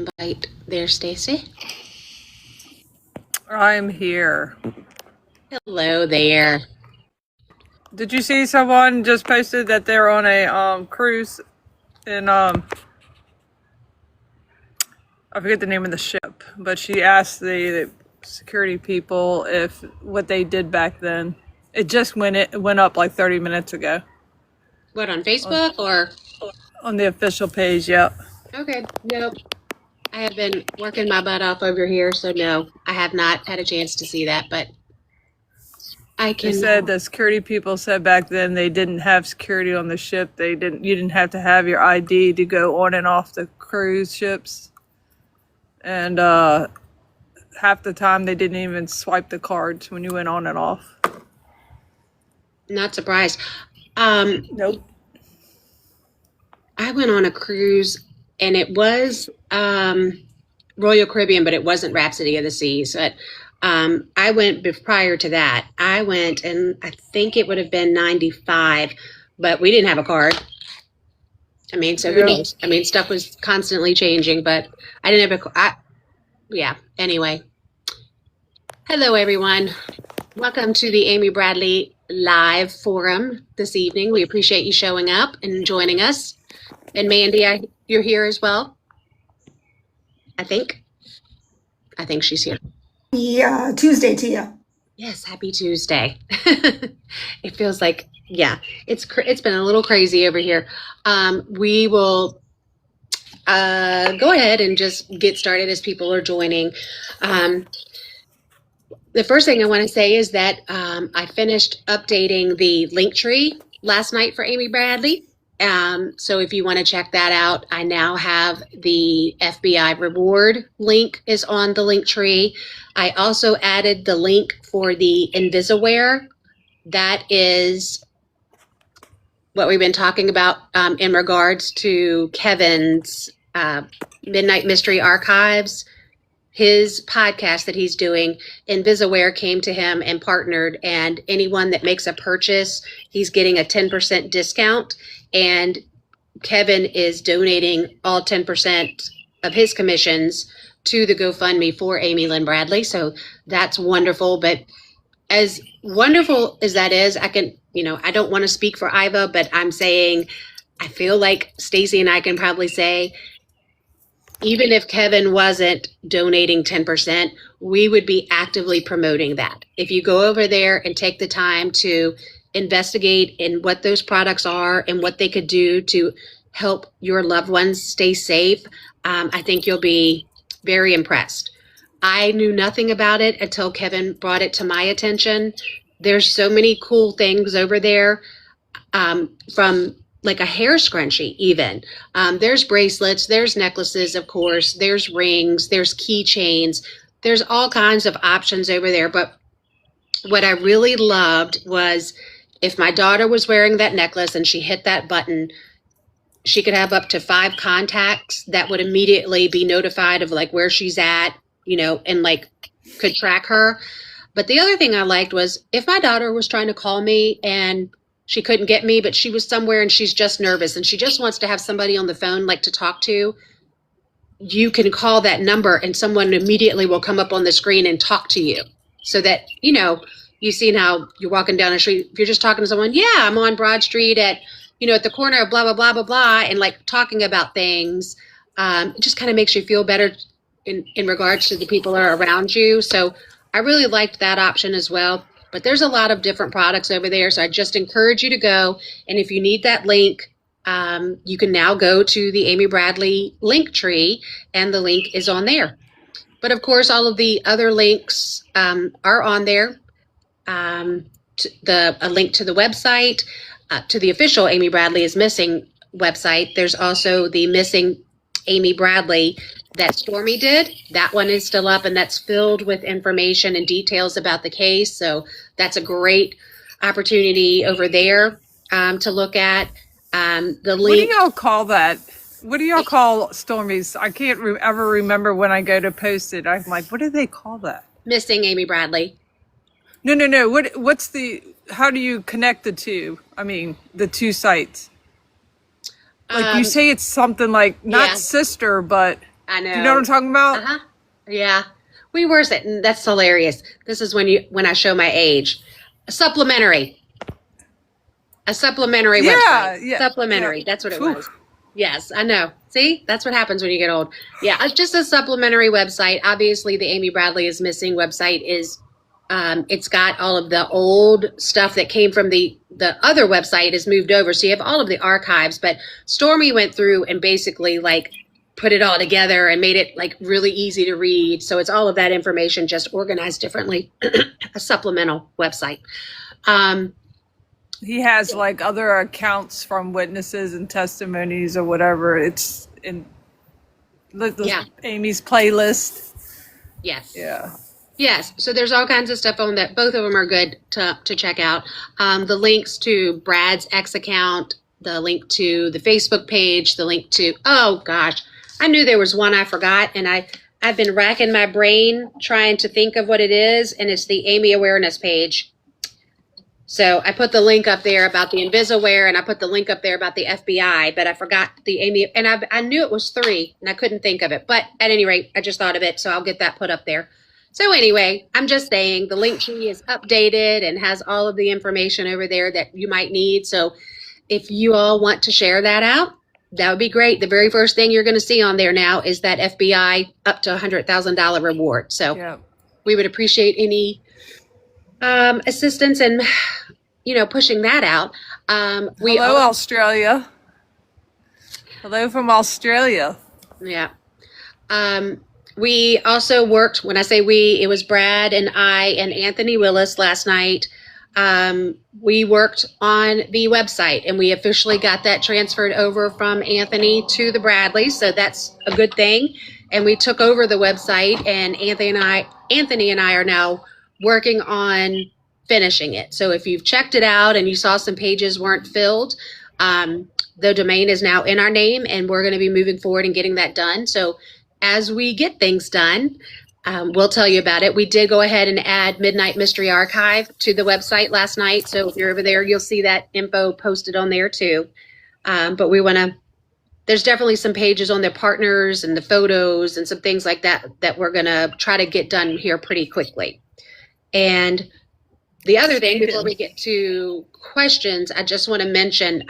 invite there, Stacy. I'm here. Hello there. Did you see someone just posted that they're on a cruise in I forget the name of the ship, but she asked the security people if what they did back then. It just went up like 30 minutes ago. What, on Facebook or? On the official page, yep. Okay, nope. I have been working my butt off over here, so no, I have not had a chance to see that, but I They can. said the security people said back then they didn't have security on the ship. You didn't have to have your ID to go on and off the cruise ships. And half the time they didn't even swipe the cards when you went on and off. Not surprised. Nope. I went on a cruise, and it was Royal Caribbean, but it wasn't Rhapsody of the Seas. But I went prior to that. I went, and I think it would have been 95, but we didn't have a card. I mean, so who knows? I mean, stuff was constantly changing, but I didn't have yeah, anyway. Hello, everyone. Welcome to the Amy Bradley Live Forum this evening. We appreciate you showing up and joining us. And Mandy, you're here as well, I think. I think she's here. Yeah, Tuesday to you. Yes, happy Tuesday. It feels like, yeah, it's been a little crazy over here. We will go ahead and just get started as people are joining. The first thing I want to say is that I finished updating the link tree last night for Amy Bradley. So if you want to check that out, I now have the FBI reward link is on the link tree. I also added the link for the Invisaware. That is what we've been talking about in regards to Kevin's Midnight Mystery Archives. His podcast that he's doing, Invisaware came to him and partnered, and anyone that makes a purchase, he's getting a 10% discount. And Kevin is donating all 10% of his commissions to the GoFundMe for Amy Lynn Bradley. So that's wonderful. But as wonderful as that is, I don't want to speak for Iva, but I'm saying I feel like Stacy and I can probably say, even if Kevin wasn't donating 10%, we would be actively promoting that. If you go over there and take the time to investigate in what those products are and what they could do to help your loved ones stay safe, I think you'll be very impressed. I knew nothing about it until Kevin brought it to my attention. There's so many cool things over there, from like a hair scrunchie even. There's bracelets, there's necklaces, of course, there's rings, there's keychains, there's all kinds of options over there. But what I really loved was if my daughter was wearing that necklace and she hit that button, she could have up to 5 contacts that would immediately be notified of like where she's at, and like could track her. But the other thing I liked was if my daughter was trying to call me and she couldn't get me, but she was somewhere and she's just nervous and she just wants to have somebody on the phone like to talk to, you can call that number and someone immediately will come up on the screen and talk to you. So that, you've seen how you're walking down the street, if you're just talking to someone, yeah, I'm on Broad Street at the corner of blah, blah, blah, blah, blah, and like talking about things, it just kind of makes you feel better in regards to the people that are around you. So I really liked that option as well. But there's a lot of different products over there. So I just encourage you to go. And if you need that link, you can now go to the Amy Bradley link tree and the link is on there. But of course, all of the other links are on there. A link to the website, to the official Amy Bradley is Missing website. There's also the Missing Amy Bradley that Stormy did. That one is still up and that's filled with information and details about the case. So that's a great opportunity over there to look at. The link. What do y'all call that? What do y'all call Stormy's? I can't ever remember when I go to post it. I'm like, what do they call that? Missing Amy Bradley. No. How do you connect the two? I mean, the two sites. Like you say it's something like, not sister, but I Do you know what know. I'm talking about? Uh-huh. Yeah. We were sitting. That's hilarious. This is when I show my age. A supplementary. A supplementary website. Yeah, yeah, yeah. Supplementary. That's what it Phew. was. Yes, I know. See, that's what happens when you get old. Yeah, it's just a supplementary website. Obviously, the Amy Bradley is Missing website is it's got all of the old stuff that came from the other website is moved over. So you have all of the archives, but Stormy went through and basically like put it all together and made it like really easy to read. So it's all of that information just organized differently. A supplemental website. Um, He has like other accounts from witnesses and testimonies or whatever. It's in yeah. Amy's playlist. Yes. Yeah. Yes, so there's all kinds of stuff on that. Both of them are good to check out. The links to Brad's X account, the link to the Facebook page, the link to, oh gosh, I knew there was one I forgot, and I've been racking my brain trying to think of what it is, and it's the Amy Awareness page. So I put the link up there about the InvisAware, and I put the link up there about the FBI, but I forgot the Amy, and I knew it was 3, and I couldn't think of it. But at any rate, I just thought of it, so I'll get that put up there. So anyway, I'm just saying the link tree is updated and has all of the information over there that you might need. So if you all want to share that out, that would be great. The very first thing you're going to see on there now is that FBI up to $100,000 reward. So Yeah. we would appreciate any assistance and pushing that out. Hello, Australia. Hello from Australia. Yeah. We also worked, when I say we, it was Brad and I and Anthony Willis last night. We worked on the website and we officially got that transferred over from Anthony to the Bradleys. So that's a good thing. And we took over the website, and Anthony and I are now working on finishing it. So if you've checked it out and you saw some pages weren't filled, the domain is now in our name, and we're going to be moving forward and getting that done. So as we get things done, we'll tell you about it. We did go ahead and add Midnight Mystery Archive to the website last night. So if you're over there, you'll see that info posted on there too. But there's definitely some pages on their partners and the photos and some things like that that we're going to try to get done here pretty quickly. And the other thing, before we get to questions, I just want to mention,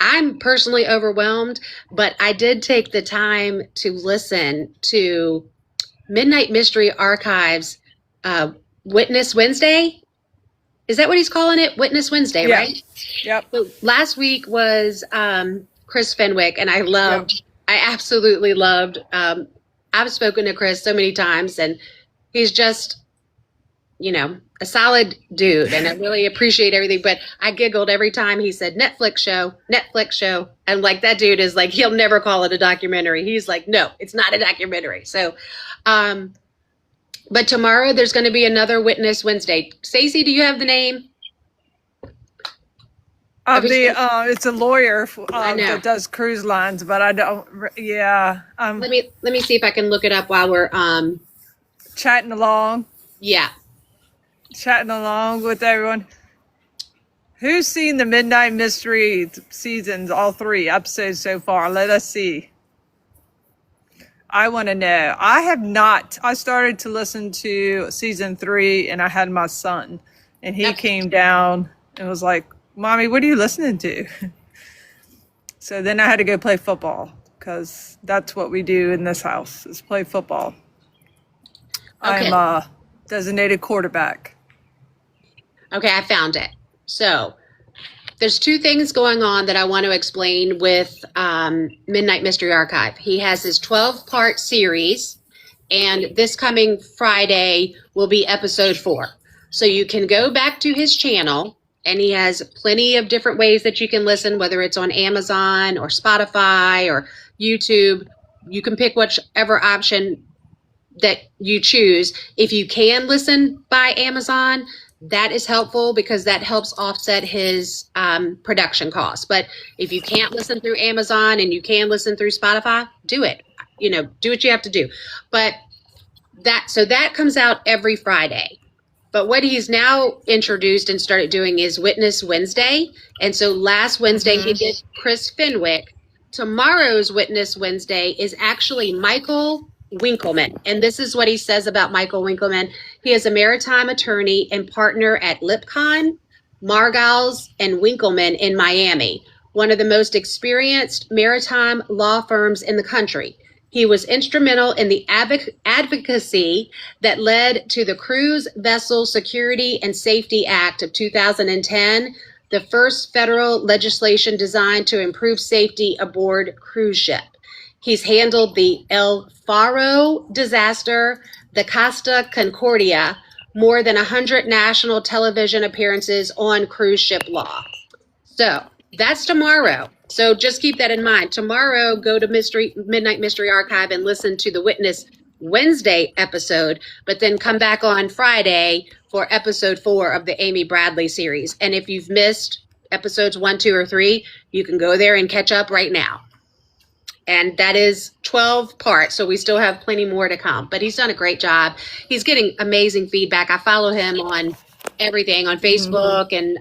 I'm personally overwhelmed, but I did take the time to listen to Midnight Mystery Archives Witness Wednesday. Is that what he's calling it? Witness Wednesday, Yeah. right? Yep. So last week was Chris Fenwick, and I absolutely loved. I've spoken to Chris so many times, and he's just, a solid dude, and I really appreciate everything. But I giggled every time he said Netflix show. And like, that dude is like, he'll never call it a documentary. He's like, no, it's not a documentary. So, but tomorrow there's going to be another Witness Wednesday. Stacey, do you have the name? It's a lawyer I know. that does cruise lines, but I don't. Yeah, Let me see if I can look it up while we're chatting along with everyone. Who's seen the Midnight Mystery seasons, all 3 episodes so far? Let us see. I want to know. I have not. I started to listen to season 3, and I had my son, and he came down and was like, "Mommy, what are you listening to?" So then I had to go play football, because that's what we do in this house, is play football. Okay. I'm a designated quarterback. Okay, I found it. So there's 2 things going on that I want to explain with Midnight Mystery Archive. He has his 12-part series, and this coming Friday will be episode 4. So you can go back to his channel, and he has plenty of different ways that you can listen, whether it's on Amazon or Spotify or YouTube. You can pick whichever option that you choose. If you can listen by Amazon, that is helpful, because that helps offset his production costs. But if you can't listen through Amazon and you can listen through Spotify, do it. Do what you have to do. But that comes out every Friday. But what he's now introduced and started doing is Witness Wednesday. And so last Wednesday he did Chris Fenwick. tomorrow's Witness Wednesday is actually Michael Winkleman. And this is what he says about Michael Winkleman. He is a maritime attorney and partner at Lipcon, Margals, and Winkleman in Miami, one of the most experienced maritime law firms in the country. He was instrumental in the advocacy that led to the Cruise Vessel Security and Safety Act of 2010, the first federal legislation designed to improve safety aboard cruise ship. He's handled the El Faro disaster, the Costa Concordia, more than 100 national television appearances on cruise ship law. So that's tomorrow. So just keep that in mind. Tomorrow, go to Midnight Mystery Archive and listen to the Witness Wednesday episode, but then come back on Friday for episode 4 of the Amy Bradley series. And if you've missed episodes 1, 2, or 3, you can go there and catch up right now. And that is 12 parts, so we still have plenty more to come. But he's done a great job. He's getting amazing feedback. I follow him on everything, on Facebook and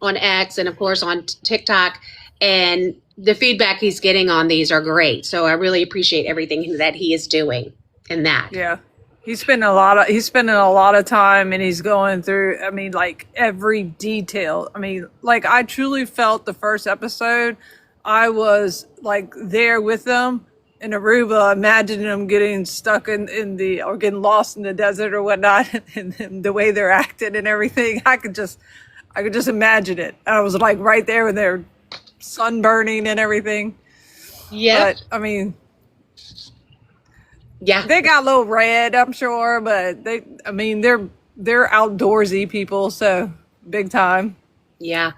on X, and of course on TikTok. And the feedback he's getting on these are great. So I really appreciate everything that he is doing in that. Yeah. He's spending a lot of time, and he's going through, I mean, like every detail. I mean, like I truly felt the first episode, I was like there with them in Aruba, imagining them getting stuck in the, or getting lost in the desert or whatnot, and the way they're acting and everything. I could just imagine it. I was like right there when they're sunburning and everything. Yeah. But I mean, yeah, they got a little red, I'm sure, but they're outdoorsy people, so big time. Yeah.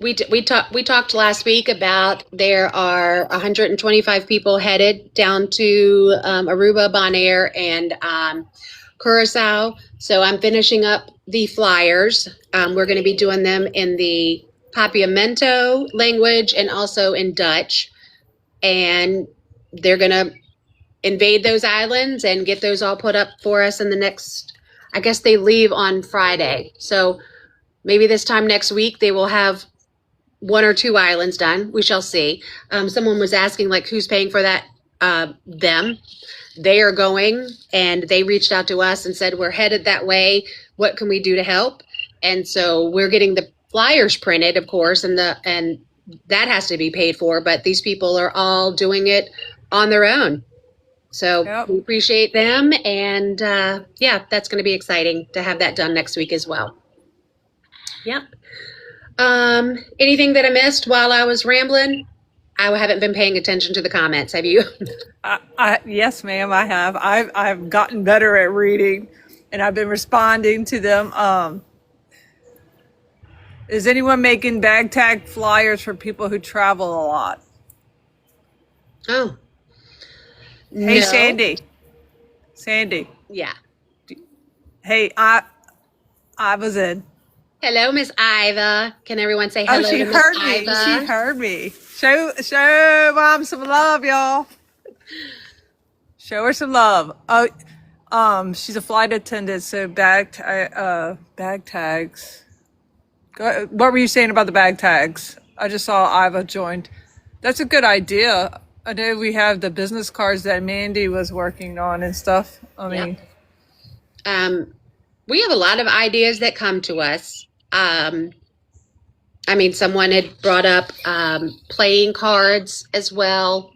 We talked last week about there are 125 people headed down to Aruba, Bonaire, and Curacao. So I'm finishing up the flyers. We're going to be doing them in the Papiamento language and also in Dutch. And they're going to invade those islands and get those all put up for us in the next, I guess they leave on Friday. So maybe this time next week they will have 1 or 2 islands done. We shall see. Someone was asking like who's paying for that. Them. They are going, and they reached out to us and said, we're headed that way. What can we do to help? And so we're getting the flyers printed, of course, and that has to be paid for, but these people are all doing it on their own. So Yep. we appreciate them. And yeah, that's going to be exciting to have that done next week as well. Yep. Anything that I missed while I was rambling? I haven't been paying attention to the comments. Have you? Yes, ma'am, I have. I've gotten better at reading, and I've been responding to them. Is anyone making bag tag flyers for people who travel a lot? Oh, Hey, no. Sandy. Yeah. Hey, I was in. Hello, Miss Iva. Can everyone say hello She to Miss heard me. Iva? She heard me. Show mom some love, y'all. Show her some love. She's a flight attendant, so bag tags. What were you saying about the bag tags? I just saw Iva joined. That's a good idea. I know we have the business cards that Mandy was working on and stuff. I mean, We have a lot of ideas that come to us. I mean, someone had brought up playing cards as well.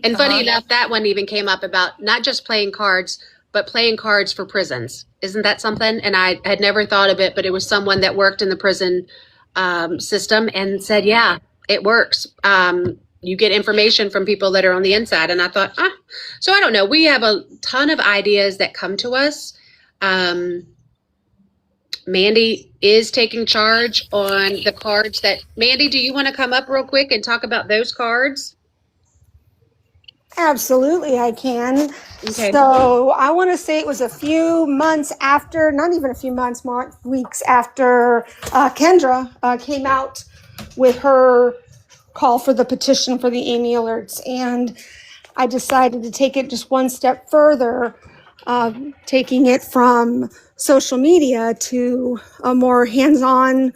And funny enough, that one even came up about not just playing cards, but playing cards for prisons. Isn't that something? And I had never thought of it, but it was someone that worked in the prison system and said, yeah, it works. You get information from people that are on the inside. And I thought, so I don't know. We have a ton of ideas that come to us. Mandy is taking charge on the cards that, Mandy, do you want to come up real quick and talk about those cards? Absolutely, I can. Okay. So I want to say it was a few months after, not even a few months, more weeks after Kendra came out with her call for the petition for the Amy Alerts. And I decided to take it just one step further, taking it from social media to a more hands-on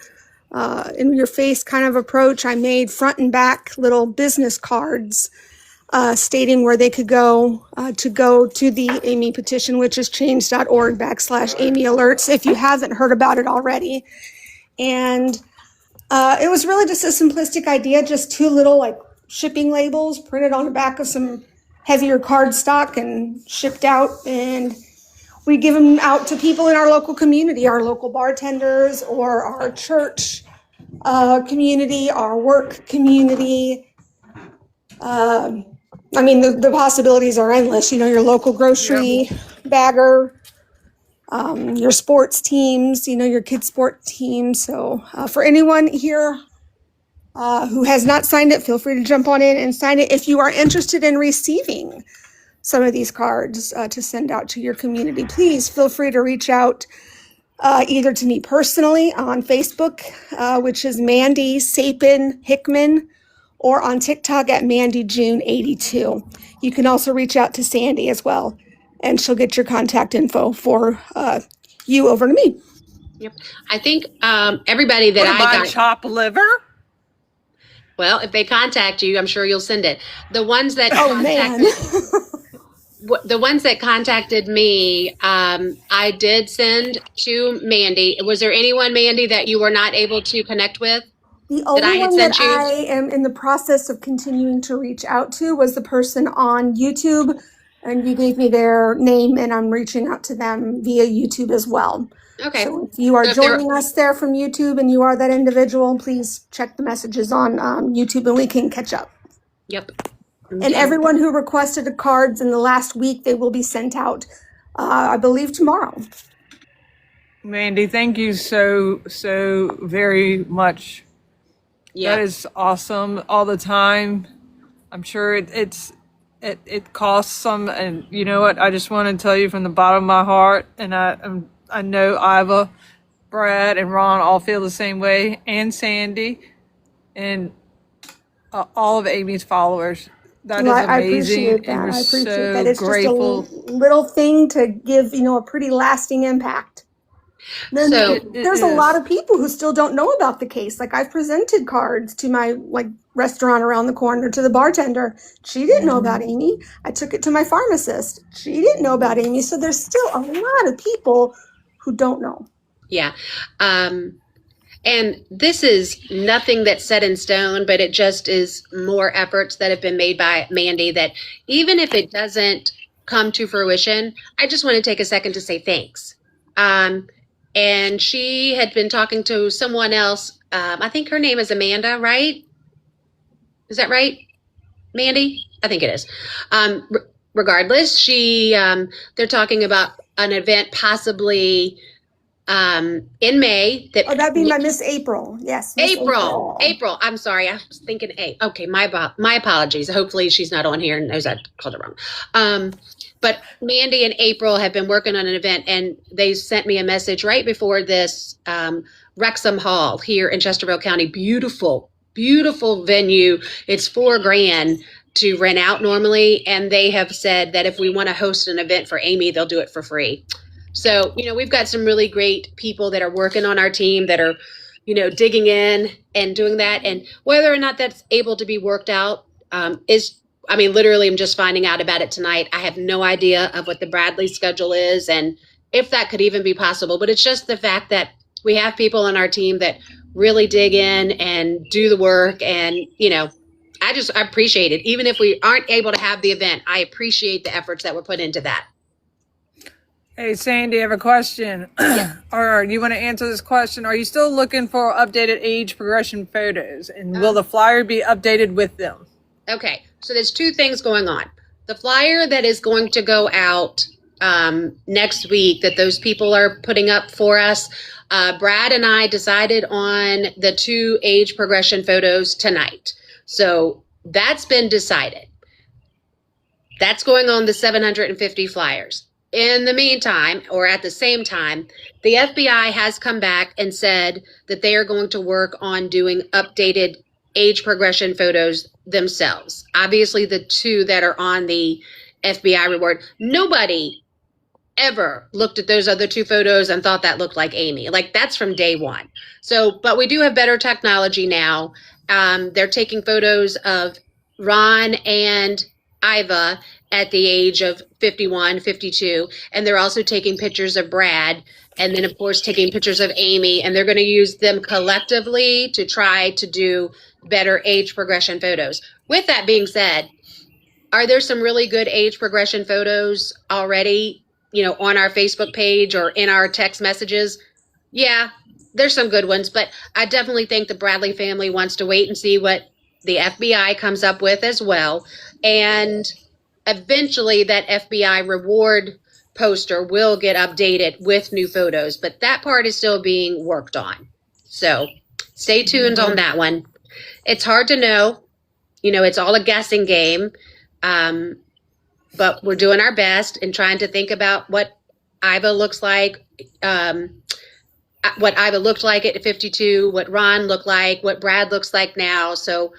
in your face kind of approach, I made front and back little business cards stating where they could go to the Amy petition, which is change.org/Amy alerts if you haven't heard about it already. And it was really just a simplistic idea, just two little like shipping labels printed on the back of some heavier cardstock and shipped out. And we give them out to people in our local community, our local bartenders or our church community, our work community. I mean, the possibilities are endless. You know, your local grocery bagger, your sports teams, you know, your kids' sport teams. So for anyone here who has not signed it, feel free to jump on in and sign it. If you are interested in receiving some of these cards to send out to your community, please feel free to reach out either to me personally on Facebook, which is Mandy Sapin Hickman, or on TikTok at MandyJune82. You can also reach out to Sandy as well, and she'll get your contact info for you over to me. Yep. I think everybody that What, I buy got. chopped liver? Well, if they contact you, I'm sure you'll send it. The ones that Oh, man. the ones that contacted me, I did send to Mandy. Was there anyone, Mandy, that you were not able to connect with? The That I only had one that sent you? I am in the process of continuing to reach out to was the person on YouTube, and you gave me their name, and I'm reaching out to them via YouTube as well. Okay. So if you are So if they're- joining us there from YouTube and you are that individual, please check the messages on YouTube and we can catch up. Yep. And Okay. everyone who requested the cards in the last week, they will be sent out, I believe, tomorrow. Mandy, thank you so very much. Yeah. That is awesome all the time. I'm sure it costs some, and you know what? I just want to tell you from the bottom of my heart, and I know Iva, Brad, and Ron all feel the same way, and Sandy, and all of Amy's followers. That Well, is I amazing, appreciate and that. we're I appreciate so that. It's grateful. just a little thing to give, you know, a pretty lasting impact. Then So- there's a lot of people who still don't know about the case. Like I've presented cards to my restaurant around the corner, to the bartender. She didn't know about Amy. I took it to my pharmacist. She didn't know about Amy. So there's still a lot of people who don't know. Yeah. And this is nothing that's set in stone, but it just is more efforts that have been made by Mandy that even if it doesn't come to fruition, I just want to take a second to say thanks. And she had been talking to someone else. I think her name is Amanda, right? Is that right, Mandy? I think it is. Regardless, they're talking about an event possibly in May. That'd be my Miss April. Yes. Miss April. I'm sorry. I was thinking A. Okay, my apologies. Hopefully she's not on here and knows I called it wrong. But Mandy and April have been working on an event, and they sent me a message right before this. Wrexham Hall here in Chesterfield County. Beautiful, beautiful venue. It's $4,000 to rent out normally, and they have said that if we want to host an event for Amy, they'll do it for free. So, you know, we've got some really great people that are working on our team that are, you know, digging in and doing that. And whether or not that's able to be worked out literally, I'm just finding out about it tonight. I have no idea of what the Bradley schedule is and if that could even be possible. But it's just the fact that we have people on our team that really dig in and do the work. And, you know, I appreciate it. Even if we aren't able to have the event, I appreciate the efforts that were put into that. Hey, Sandy, I have a question. Or you want to answer this question? Are you still looking for updated age progression photos? And will the flyer be updated with them? Okay, so there's two things going on. The flyer that is going to go out next week that those people are putting up for us, Brad and I decided on the 2 age progression photos tonight. So that's been decided. That's going on the 750 flyers. In the meantime, or at the same time, the FBI has come back and said that they are going to work on doing updated age progression photos themselves. Obviously, the 2 that are on the FBI reward, nobody ever looked at those other two photos and thought that looked like Amy. Like that's from day one. So, but we do have better technology now. They're taking photos of Ron and Iva at the age of 51, 52, and they're also taking pictures of Brad, and then of course taking pictures of Amy, and they're going to use them collectively to try to do better age progression photos. With that being said, are there some really good age progression photos already, on our Facebook page or in our text messages? Yeah, there's some good ones, but I definitely think the Bradley family wants to wait and see what the FBI comes up with as well. And eventually that FBI reward poster will get updated with new photos, but that part is still being worked on. So stay tuned on that one. It's hard to know. It's all a guessing game. But we're doing our best and trying to think about what Iva looks like, what Iva looked like at 52, what Ron looked like, what Brad looks like now. So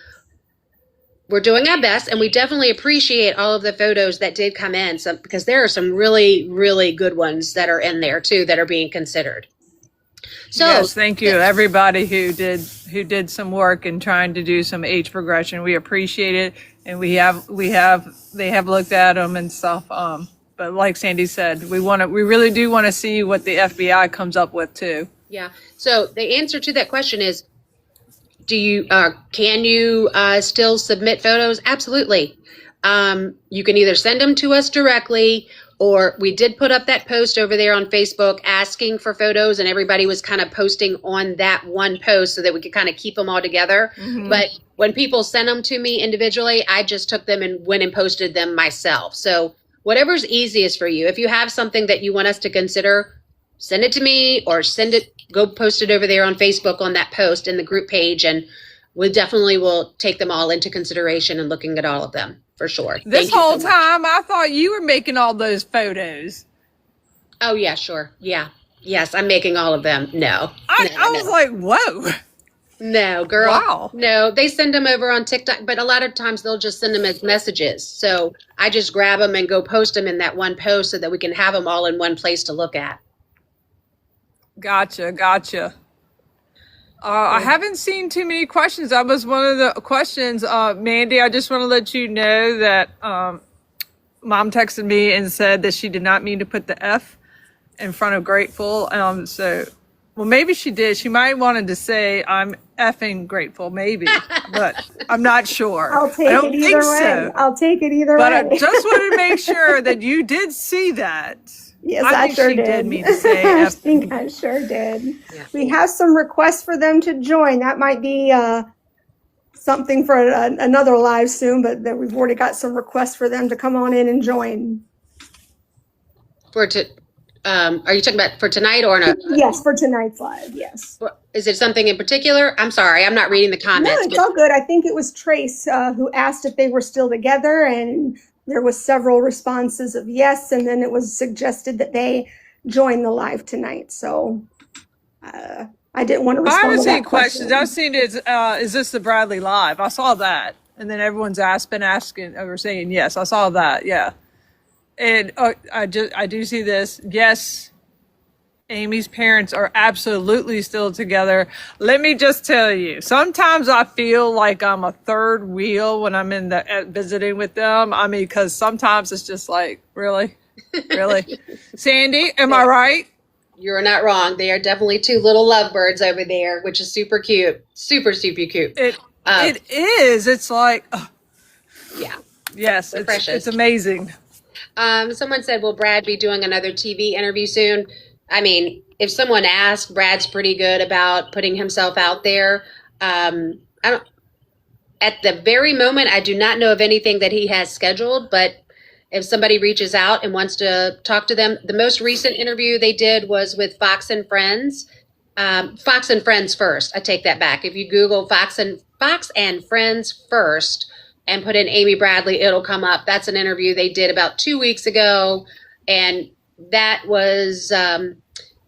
we're doing our best, and we definitely appreciate all of the photos that did come in, because there are some really, really good ones that are in there too that are being considered. So yes, thank you everybody who did some work in trying to do some age progression. We appreciate it, and they have looked at them and stuff. But like Sandy said, we really do want to see what the FBI comes up with too. Yeah. So the answer to that question is, can you still submit photos? Absolutely. You can either send them to us directly, or we did put up that post over there on Facebook asking for photos, and everybody was kind of posting on that one post so that we could kind of keep them all together. Mm-hmm. But when people sent them to me individually, I just took them and went and posted them myself. So whatever's easiest for you. If you have something that you want us to consider, send it to me, or go post it over there on Facebook on that post in the group page, and we definitely will take them all into consideration and looking at all of them for sure. This whole time, I thought you were making all those photos. Oh, yeah, sure. Yeah. Yes, I'm making all of them. No. I was like, whoa. No, girl. Wow. No, they send them over on TikTok, but a lot of times they'll just send them as messages. So I just grab them and go post them in that one post so that we can have them all in one place to look at. Gotcha. I haven't seen too many questions. That was one of the questions. Mandy, I just want to let you know that Mom texted me and said that she did not mean to put the F in front of grateful. Well, maybe she did. She might wanted to say, I'm effing grateful, maybe, but I'm not sure. I'll take it either way. So. I'll take it either way. But I just wanted to make sure that you did see that. Yes, I sure she did. Mean to say I think I sure did. Yeah. We have some requests for them to join. That might be something for another live soon, but we've already got some requests for them to come on in and join. Are you talking about for tonight or no? Yes, for tonight's live, yes. Is it something in particular? I'm sorry, I'm not reading the comments. No, it's all good. I think it was Trace who asked if they were still together, and there was several responses of yes, and then it was suggested that they join the live tonight. So I didn't want to respond to that. I haven't seen questions. I've seen it. Is this the Bradley Live? I saw that, and then everyone's been asking or saying yes. I saw that. Yeah, and I do see this. Yes, Amy's parents are absolutely still together. Let me just tell you, sometimes I feel like I'm a third wheel when I'm visiting with them. I mean, because sometimes it's just like, really? Sandy, am I right? You're not wrong. They are definitely two little lovebirds over there, which is super cute. Super, super cute. It is. It's like, yeah. Yes, it's amazing. Someone said, will Brad be doing another TV interview soon? I mean, if someone asked, Brad's pretty good about putting himself out there. At the very moment, I do not know of anything that he has scheduled, but if somebody reaches out and wants to talk to them, the most recent interview they did was with Fox and Friends. Fox and Friends First. I take that back. If you Google Fox and Friends First and put in Amy Bradley, it'll come up. That's an interview they did about 2 weeks ago, and that was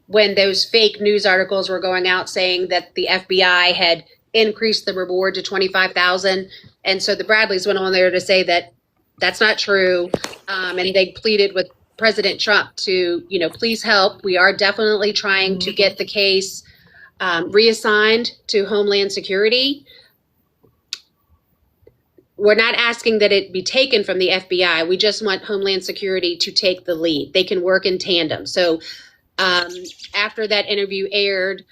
when those fake news articles were going out saying that the FBI had increased the reward to $25,000, and so the Bradleys went on there to say that that's not true, and they pleaded with President Trump to, please help. We are definitely trying to get the case reassigned to Homeland Security. We're not asking that it be taken from the FBI. We just want Homeland Security to take the lead. They can work in tandem. So after that interview aired,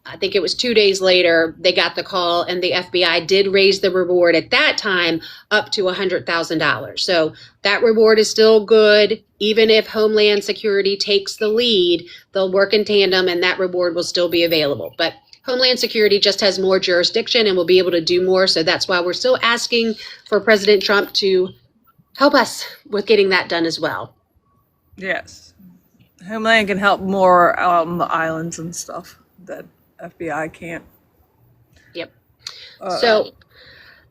I think it was 2 days later, they got the call, and the FBI did raise the reward at that time up to $100,000. So that reward is still good. Even if Homeland Security takes the lead, they'll work in tandem, and that reward will still be available. But Homeland Security just has more jurisdiction and will be able to do more. So that's why we're still asking for President Trump to help us with getting that done as well. Yes. Homeland can help more out on the islands and stuff that FBI can't. Yep. So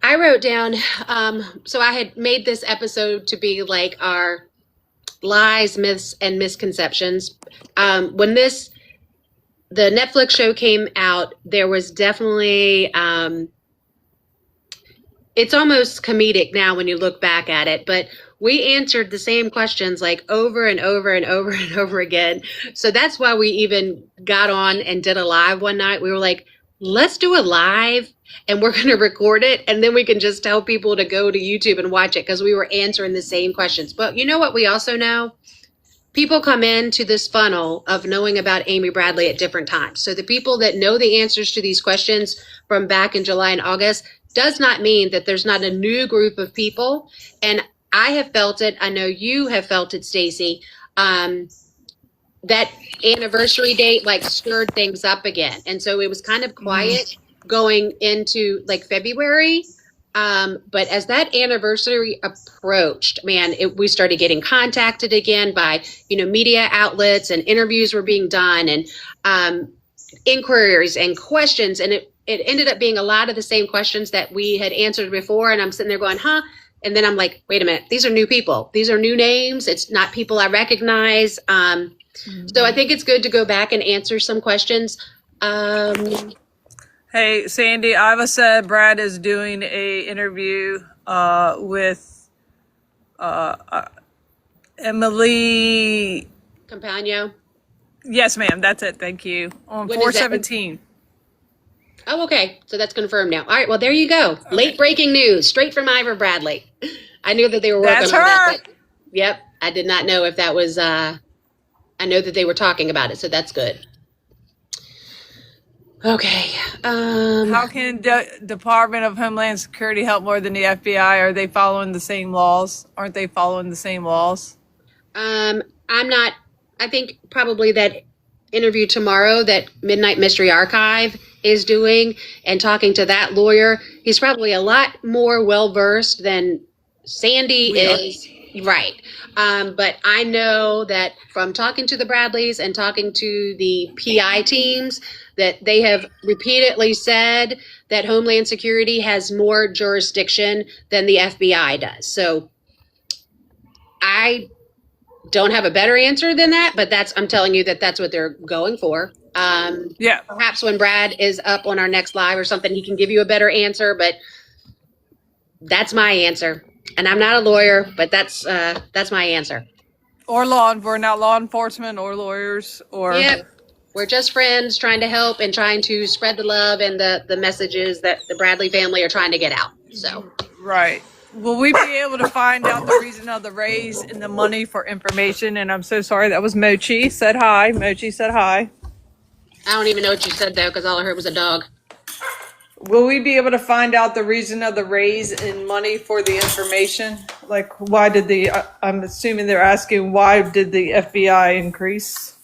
I wrote down, so I had made this episode to be like our lies, myths, and misconceptions. When the Netflix show came out, there was definitely, it's almost comedic now when you look back at it, but we answered the same questions like over and over and over and over again. So that's why we even got on and did a live one night. We were like, let's do a live and we're going to record it. And then we can just tell people to go to YouTube and watch it, because we were answering the same questions. But you know what we also know? People come into this funnel of knowing about Amy Bradley at different times. So the people that know the answers to these questions from back in July and August does not mean that there's not a new group of people. And I have felt it. I know you have felt it, Stacey. That anniversary date like stirred things up again. And so it was kind of quiet going into like February. But as that anniversary approached, man, we started getting contacted again by, media outlets, and interviews were being done, and inquiries and questions. And it ended up being a lot of the same questions that we had answered before. And I'm sitting there going, huh? And then I'm like, wait a minute, these are new people. These are new names. It's not people I recognize. So I think it's good to go back and answer some questions. Hey, Sandy, Iva said Brad is doing a interview with Emily Campagno. Yes, ma'am. That's it. Thank you. On When is that? 4/17. Oh, okay. So that's confirmed now. All right. Well, there you go. Okay. Late breaking news, straight from Ivor Bradley. I knew that they were working That's on her. that. But, yep. I did not know if that was, I know that they were talking about it. So that's good. Okay. How can Department of Homeland Security help more than the FBI? Are they following the same laws? Aren't they following the same laws? I'm not, I think probably that interview tomorrow that Midnight Mystery Archive is doing and talking to that lawyer, he's probably a lot more well-versed than Sandy is. Right. But I know that from talking to the Bradleys and talking to the PI teams that they have repeatedly said that Homeland Security has more jurisdiction than the FBI does. So I don't have a better answer than that, but I'm telling you that that's what they're going for. Yeah. Perhaps when Brad is up on our next live or something, he can give you a better answer, but that's my answer. And I'm not a lawyer, but that's my answer. We're not law enforcement or lawyers or. Yep. We're just friends trying to help and trying to spread the love and the messages that the Bradley family are trying to get out. So. Right. Will we be able to find out the reason of the raise and the money for information? And I'm so sorry. That was Mochi said hi. Mochi said hi. I don't even know what you said though, because all I heard was a dog. Will we be able to find out the reason of the raise in money for the information? Like, why did I'm assuming they're asking, why did the FBI increase?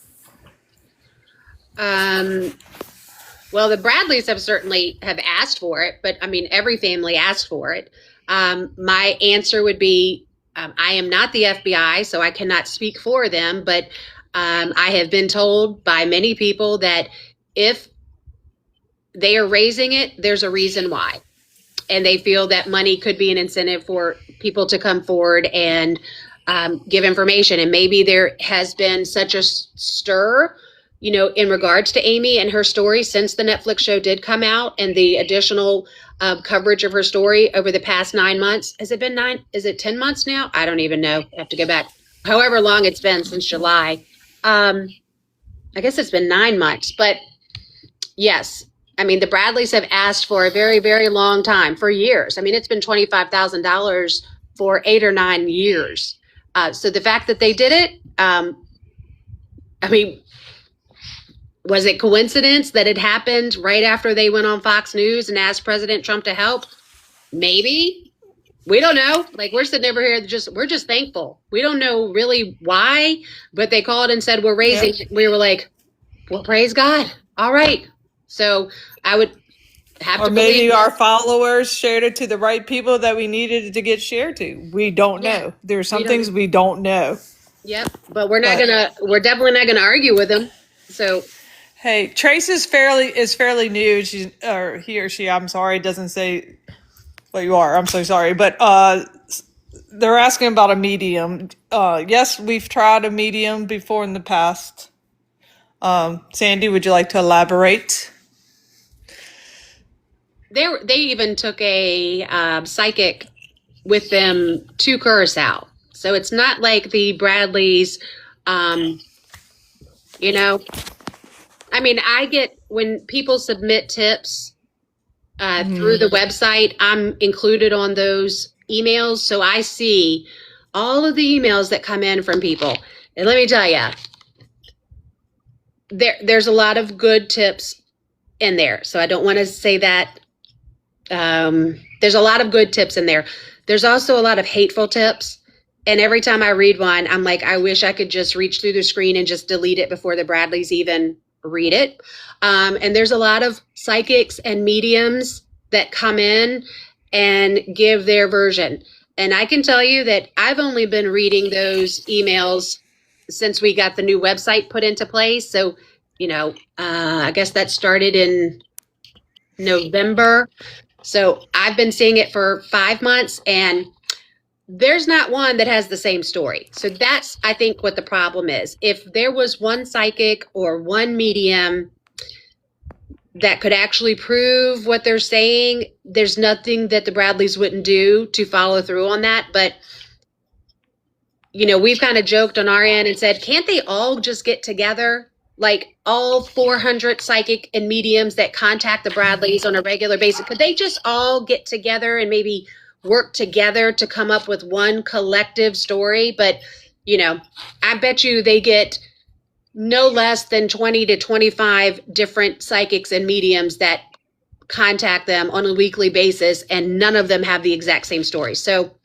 Well, the Bradleys have asked for it, but I mean, every family asked for it. My answer would be, I am not the FBI, so I cannot speak for them, but I have been told by many people that if they are raising it, there's a reason why. And they feel that money could be an incentive for people to come forward and give information. And maybe there has been such a stir, in regards to Amy and her story since the Netflix show did come out and the additional coverage of her story over the past 9 months. Has it been 9? Is it 10 months now? I don't even know. I have to go back. however long it's been since July. I guess it's been 9 months, but yes. I mean, the Bradleys have asked for a very, very long time, for years. I mean, it's been $25,000 for 8 or 9 years. So the fact that they did it, I mean, was it coincidence that it happened right after they went on Fox News and asked President Trump to help? Maybe. We don't know. Like, we're sitting over here, we're just thankful. We don't know really why, but they called and said, we're raising. Yep. We were like, well, praise God. All right. So I would have Or to maybe believe our that. followers shared it to the right people that we needed to get shared to. We don't Yeah, know. There are we some don't things know. we don't know. Yep. But we're But definitely not gonna argue with them. So hey, Trace is fairly new. She's or he or she. I'm sorry, doesn't say what you are. I'm so sorry, but they're asking about a medium. Yes, we've tried a medium before in the past. Sandy, would you like to elaborate? they even took a psychic with them to Curacao. So it's not like the Bradleys, um, you know. I mean, I get when people submit tips through the website, I'm included on those emails. So I see all of the emails that come in from people. And let me tell you, there's a lot of good tips in there. So I don't want to say that. There's a lot of good tips in there. There's also a lot of hateful tips. And every time I read one, I'm like, I wish I could just reach through the screen and just delete it before the Bradleys even read it. And there's a lot of psychics and mediums that come in and give their version. And I can tell you that I've only been reading those emails since we got the new website put into place. So, I guess that started in November. So I've been seeing it for 5 months, and there's not one that has the same story. So that's, I think, what the problem is. If there was one psychic or one medium that could actually prove what they're saying, there's nothing that the Bradleys wouldn't do to follow through on that. But, we've kind of joked on our end and said, can't they all just get together? Like all 400 psychic and mediums that contact the Bradleys on a regular basis, could they just all get together and maybe work together to come up with one collective story? But, I bet you they get no less than 20 to 25 different psychics and mediums that contact them on a weekly basis, and none of them have the exact same story. So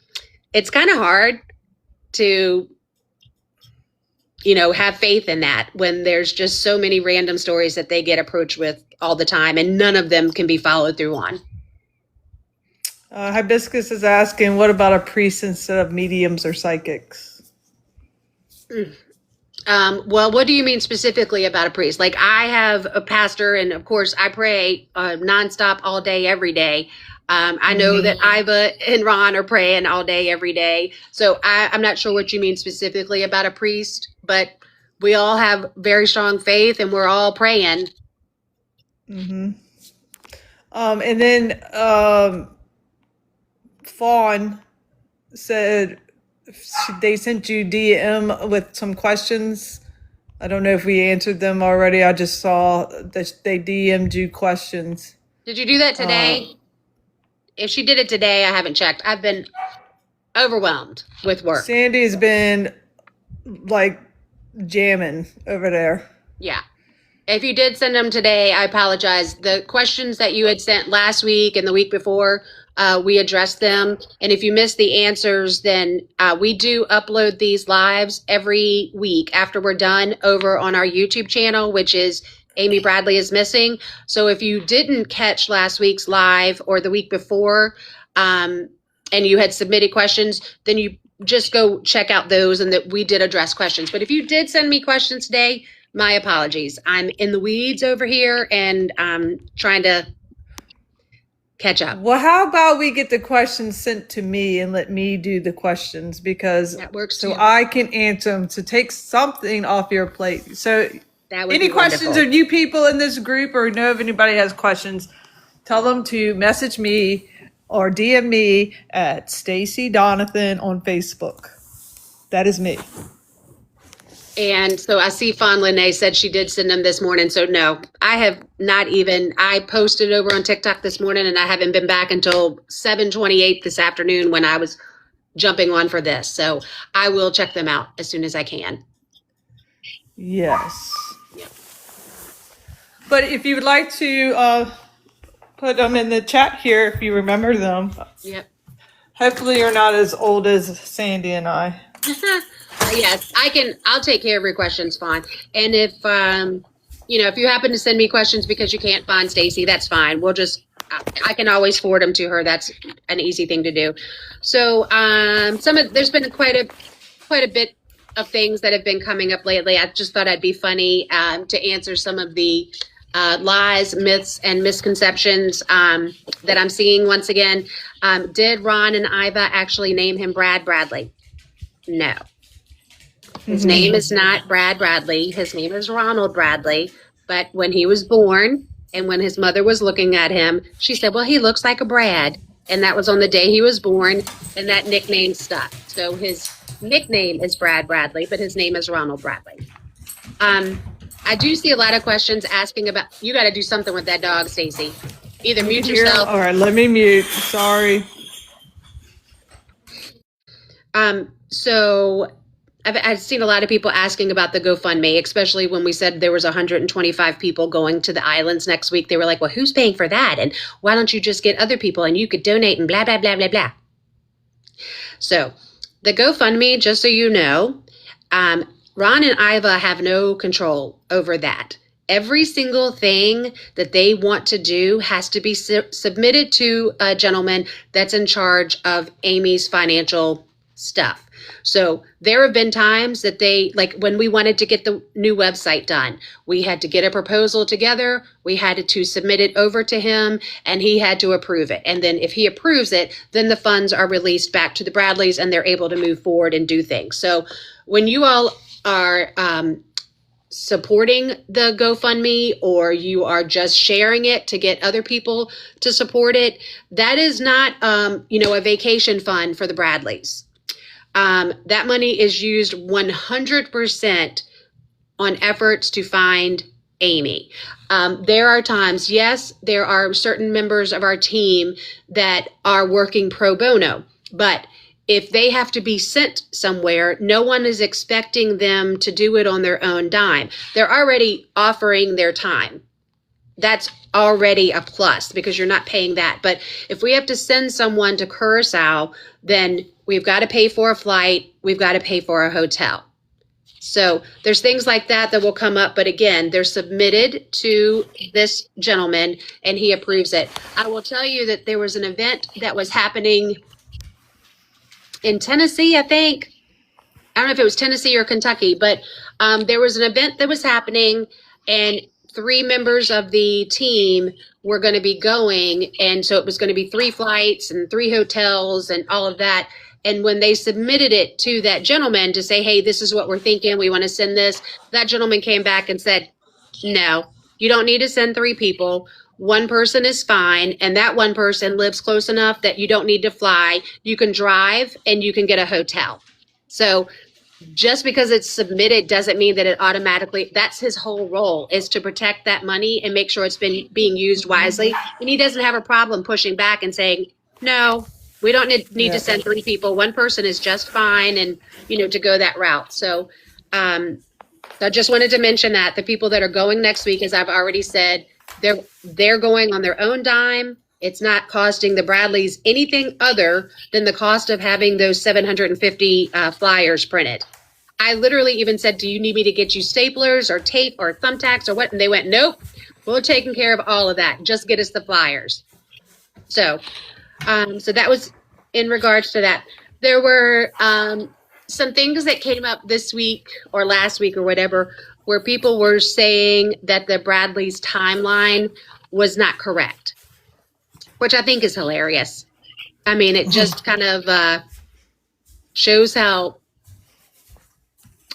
it's kind of hard to have faith in that when there's just so many random stories that they get approached with all the time, and none of them can be followed through on. Hibiscus is asking, what about a priest instead of mediums or psychics? Well, what do you mean specifically about a priest? Like, I have a pastor, and of course I pray nonstop all day, every day. I know that Iva and Ron are praying all day, every day. So I'm not sure what you mean specifically about a priest, but we all have very strong faith and we're all praying. And then Fawn said they sent you DM with some questions. I don't know if we answered them already. I just saw that they DM'd you questions. Did you do that today? If she did it today, I haven't checked. I've been overwhelmed with work. Sandy's been like jamming over there. Yeah. If you did send them today, I apologize. The questions that you had sent last week and the week before, we addressed them. And if you missed the answers, then we do upload these lives every week after we're done over on our YouTube channel, which is Amy Bradley is Missing. So if you didn't catch last week's live or the week before, and you had submitted questions, then you just go check out those, and that we did address questions. But if you did send me questions today, my apologies. I'm in the weeds over here and I'm trying to catch up. Well, how about we get the questions sent to me and let me do the questions, because That works so too. I can answer them to take something off your plate. So That would any be questions wonderful. of you people in this group, or know if anybody has questions, tell them to message me or DM me at Stacy Donathan on Facebook. That is me. And so I see Fawn Lene said she did send them this morning. So no, I have not even, I posted over on TikTok this morning and I haven't been back until 7:28 this afternoon when I was jumping on for this. So I will check them out as soon as I can. Yes. But if you would like to put them in the chat here, if you remember them. Yep. Hopefully you're not as old as Sandy and I. Yes, I'll take care of your questions, Fawn. And if, if you happen to send me questions because you can't find Stacy, that's fine. I can always forward them to her. That's an easy thing to do. So, there's been quite a bit of things that have been coming up lately. I just thought I'd be funny, to answer some of the, lies, myths, and misconceptions, that I'm seeing once again. Did Ron and Iva actually name him Brad Bradley? No. His name is not Brad Bradley. His name is Ronald Bradley. But when he was born and when his mother was looking at him, she said, well, he looks like a Brad. And that was on the day he was born, and that nickname stuck. So his nickname is Brad Bradley, but his name is Ronald Bradley. I do see a lot of questions asking about, you got to do something with that dog, Stacy. Either mute yourself. All right, let me mute. Sorry. So I've seen a lot of people asking about the GoFundMe, especially when we said there was 125 people going to the islands next week. They were like, well, who's paying for that? And why don't you just get other people and you could donate and blah, blah, blah, blah, blah. So the GoFundMe, just so you know, Ron and Iva have no control over that. Every single thing that they want to do has to be submitted to a gentleman that's in charge of Amy's financial stuff. So there have been times that like when we wanted to get the new website done, we had to get a proposal together, we had to submit it over to him, and he had to approve it. And then if he approves it, then the funds are released back to the Bradleys and they're able to move forward and do things. So when you all are supporting the GoFundMe, or you are just sharing it to get other people to support it, that is not, a vacation fund for the Bradleys. That money is used 100% on efforts to find Amy. There are times, yes, there are certain members of our team that are working pro bono, but if they have to be sent somewhere, no one is expecting them to do it on their own dime. They're already offering their time. That's already a plus because you're not paying that. But if we have to send someone to Curacao, then we've got to pay for a flight. We've got to pay for a hotel. So there's things like that will come up. But again, they're submitted to this gentleman and he approves it. I will tell you that there was an event that was happening in Tennessee, I think. I don't know if it was Tennessee or Kentucky, but there was an event that was happening and 3 members of the team were going to be going. And so it was going to be 3 flights and 3 hotels and all of that. And when they submitted it to that gentleman to say, hey, this is what we're thinking, we want to send this, that gentleman came back and said, no, you don't need to send 3 people. 1 person is fine. And that 1 person lives close enough that you don't need to fly. You can drive and you can get a hotel. So just because it's submitted doesn't mean that it automatically, that's his whole role, is to protect that money and make sure it's been being used wisely. And he doesn't have a problem pushing back and saying, no, we don't need to send 3 people. 1 person is just fine. And, to go that route. So, I just wanted to mention that the people that are going next week, as I've already said, they're going on their own dime. It's not costing the Bradleys anything other than the cost of having those 750 flyers printed. I literally even said, do you need me to get you staplers or tape or thumbtacks or what? And they went, nope, we're taking care of all of that. Just get us the flyers. So that was in regards to that. There were some things that came up this week or last week or whatever, where people were saying that the Bradley's timeline was not correct, which I think is hilarious. I mean, it just kind of shows how,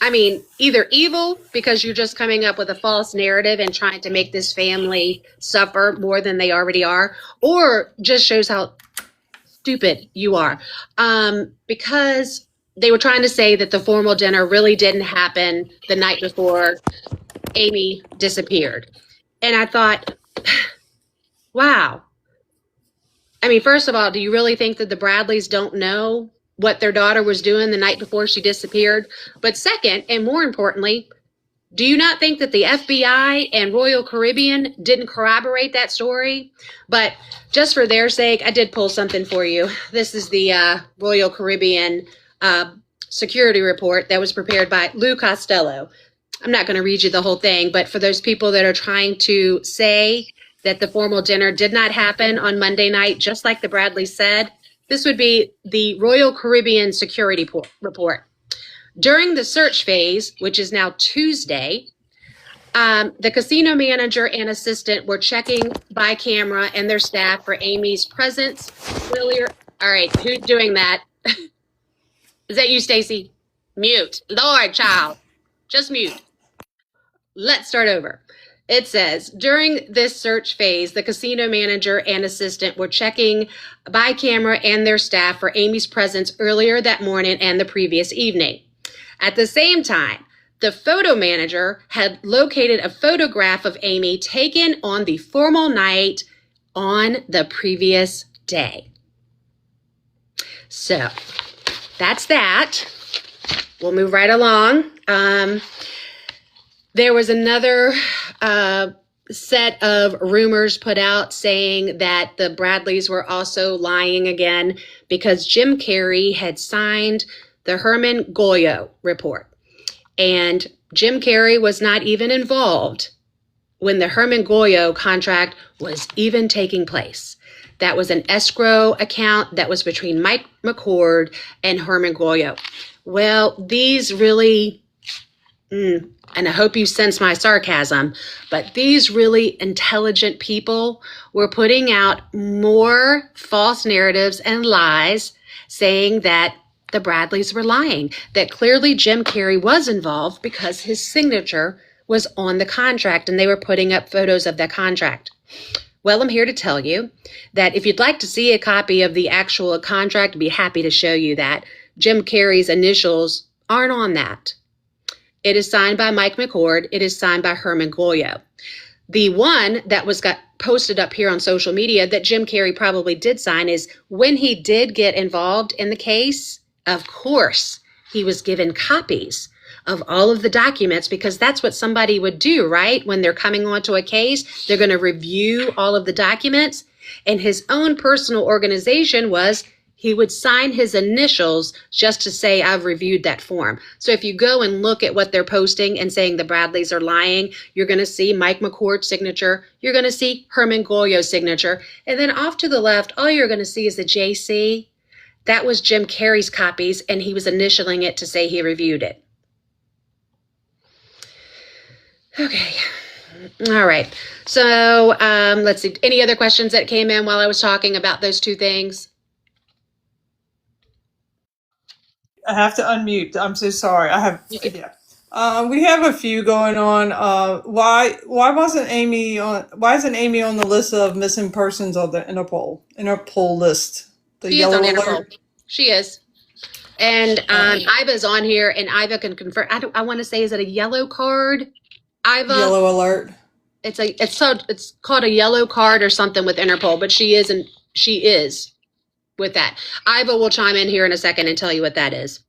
either evil because you're just coming up with a false narrative and trying to make this family suffer more than they already are, or just shows how stupid you are. Because they were trying to say that the formal dinner really didn't happen the night before Amy disappeared. And I thought, wow. I mean, first of all, do you really think that the Bradleys don't know what their daughter was doing the night before she disappeared? But second, and more importantly, do you not think that the FBI and Royal Caribbean didn't corroborate that story? But just for their sake, I did pull something for you. This is the Royal Caribbean security report that was prepared by Lou Costello. I'm not going to read you the whole thing, but for those people that are trying to say that the formal dinner did not happen on Monday night, just like the Bradleys said, this would be the Royal Caribbean security report. During the search phase, which is now Tuesday, the casino manager and assistant were checking by camera and their staff for Amy's presence earlier. All right, who's doing that? Is that you, Stacy? Mute. Lord, child. Just mute. Let's start over. It says, during this search phase, the casino manager and assistant were checking by camera and their staff for Amy's presence earlier that morning and the previous evening. At the same time, the photo manager had located a photograph of Amy taken on the formal night on the previous day. So that's that. We'll move right along. There was another set of rumors put out saying that the Bradleys were also lying again because Jim Carrey had signed the Herman Goyo report. And Jim Carrey was not even involved when the Herman Goyo contract was even taking place. That was an escrow account that was between Mike McCord and Herman Goyo. Well, these really, and I hope you sense my sarcasm, but these really intelligent people were putting out more false narratives and lies saying that the Bradleys were lying, that clearly Jim Carrey was involved because his signature was on the contract and they were putting up photos of that contract. Well, I'm here to tell you that if you'd like to see a copy of the actual contract, I'd be happy to show you that. Jim Carrey's initials aren't on that. It is signed by Mike McCord. It is signed by Herman Goyo. The one that got posted up here on social media that Jim Carrey probably did sign is when he did get involved in the case. Of course, he was given copies of all of the documents because that's what somebody would do, right? When they're coming onto a case, they're going to review all of the documents. And his own personal organization was he would sign his initials just to say, I've reviewed that form. So if you go and look at what they're posting and saying the Bradleys are lying, you're going to see Mike McCord's signature. You're going to see Herman Goyo's signature. And then off to the left, all you're going to see is the JC. That was Jim Carrey's copies, and he was initialing it to say he reviewed it. Okay. All right. So let's see. Any other questions that came in while I was talking about those two things? I have to unmute. I'm so sorry. Okay. Yeah. We have a few going on. Why isn't Amy on the list of missing persons on the Interpol list? The She is on yellow Interpol. alert? She is. And Iva's on here, and Iva can confirm. I want to say, is it a yellow card? Iva, Yellow alert. it's called a yellow card or something with Interpol, but she is with that. Iva will chime in here in a second and tell you what that is.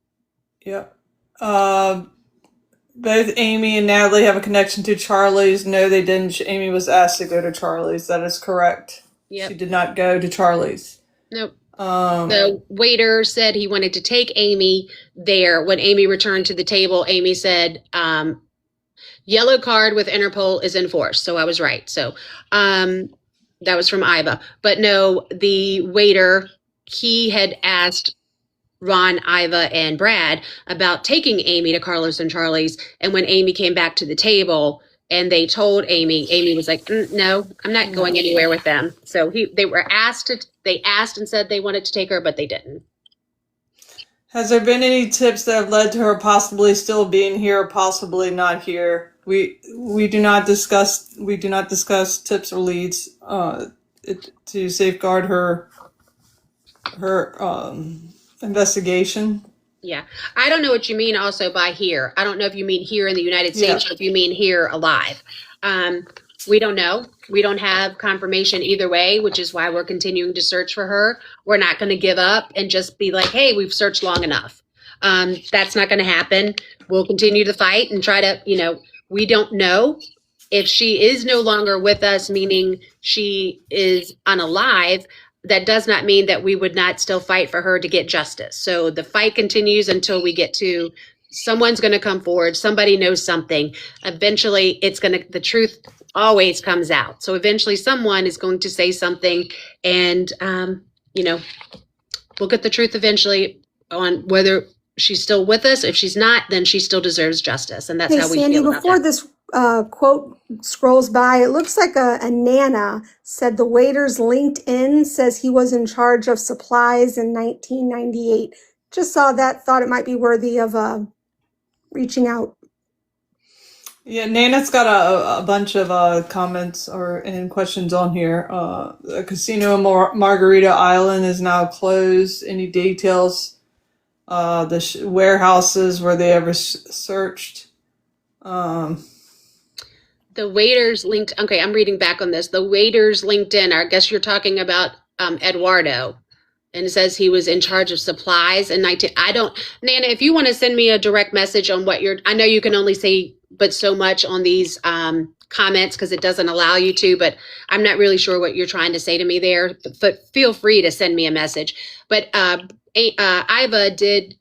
Yep. Both Amy and Natalie have a connection to Charlie's. No, they didn't. Amy was asked to go to Charlie's. That is correct. Yep. She did not go to Charlie's. Nope. The waiter said he wanted to take Amy there. When Amy returned to the table, Amy said, yellow card with Interpol is enforced. So I was right. So that was from Iva. But no, the waiter, he had asked Ron, Iva, and Brad about taking Amy to Carlos and Charlie's. And when Amy came back to the table and they told Amy, Amy was like, no, I'm not going anywhere with them. So they asked and said they wanted to take her, but they didn't. Has there been any tips that have led to her possibly still being here, possibly not here? We do not discuss tips or leads to safeguard her investigation. Yeah. I don't know what you mean also by here. I don't know if you mean here in the United Yeah. States or if you mean here alive. Um, we don't know. We don't have confirmation either way, which is why we're continuing to search for her. We're not going to give up and just be like, hey, we've searched long enough. That's not going to happen. We'll continue to fight and try to, we don't know if she is no longer with us, meaning she is unalive. That does not mean that we would not still fight for her to get justice. So the fight continues until we get to someone's going to come forward. Somebody knows something. Eventually, the truth always comes out. So eventually, someone is going to say something, and we'll get the truth eventually on whether she's still with us. If she's not, then she still deserves justice, and that's Hey, how we Sandy, feel about before that. this quote scrolls by, it looks like a Nana said the waiter's LinkedIn says he was in charge of supplies in 1998. Just saw that, thought it might be worthy of reaching out. Yeah, Nana's got a bunch of comments and questions on here. The casino in Margarita Island is now closed. Any details? The warehouses were they ever searched? The waiter's linked. Okay, I'm reading back on this. The waiter's LinkedIn. I guess you're talking about Eduardo, and it says he was in charge of supplies in 19. I don't, Nana. If you want to send me a direct message on what you're, I know you can only say but so much on these comments because it doesn't allow you to. But I'm not really sure what you're trying to say to me there. But feel free to send me a message. But Iva did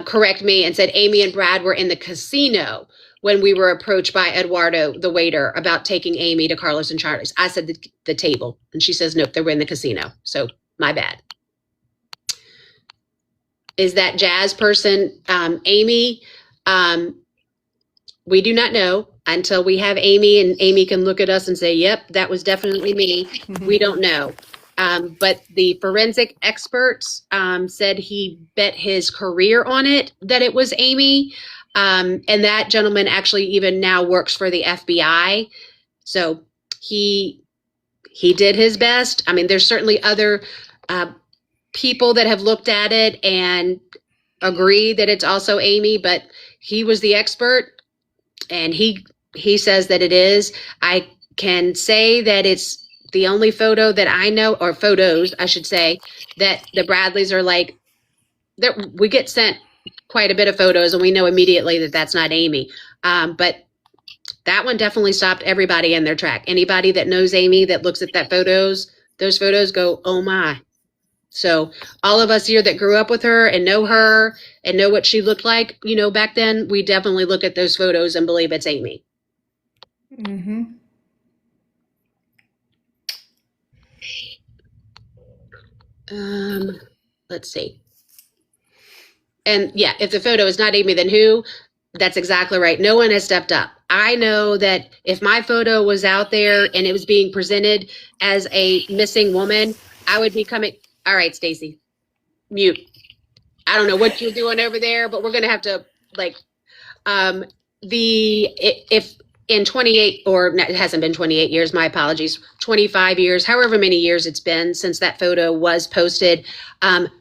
correct me and said Amy and Brad were in the casino when we were approached by Eduardo, the waiter, about taking Amy to Carlos and Charlie's. I said the table, and she says, nope, they were in the casino. So my bad. Is that jazz person Amy? We do not know until we have Amy, and Amy can look at us and say, yep, that was definitely me. We don't know. But the forensic experts said he bet his career on it, that it was Amy. And that gentleman actually even now works for the FBI. So he did his best. I mean, there's certainly other people that have looked at it and agree that it's also Amy, but he was the expert, and he says that it is. I can say that it's the only photo that I know, or photos, I should say, that the Bradleys are like, that we get sent quite a bit of photos, and we know immediately that that's not Amy. But that one definitely stopped everybody in their track. Anybody that knows Amy that looks at those photos go, oh my. So all of us here that grew up with her and know what she looked like, back then, we definitely look at those photos and believe it's Amy. Mm-hmm. Let's see. And yeah, if the photo is not Amy, then who? That's exactly right. No one has stepped up. I know that if my photo was out there and it was being presented as a missing woman, I would be coming. All right, Stacy, mute. I don't know what you're doing over there, but we're going to have to if in 28, or it hasn't been 28 years, my apologies, 25 years, however many years it's been since that photo was posted,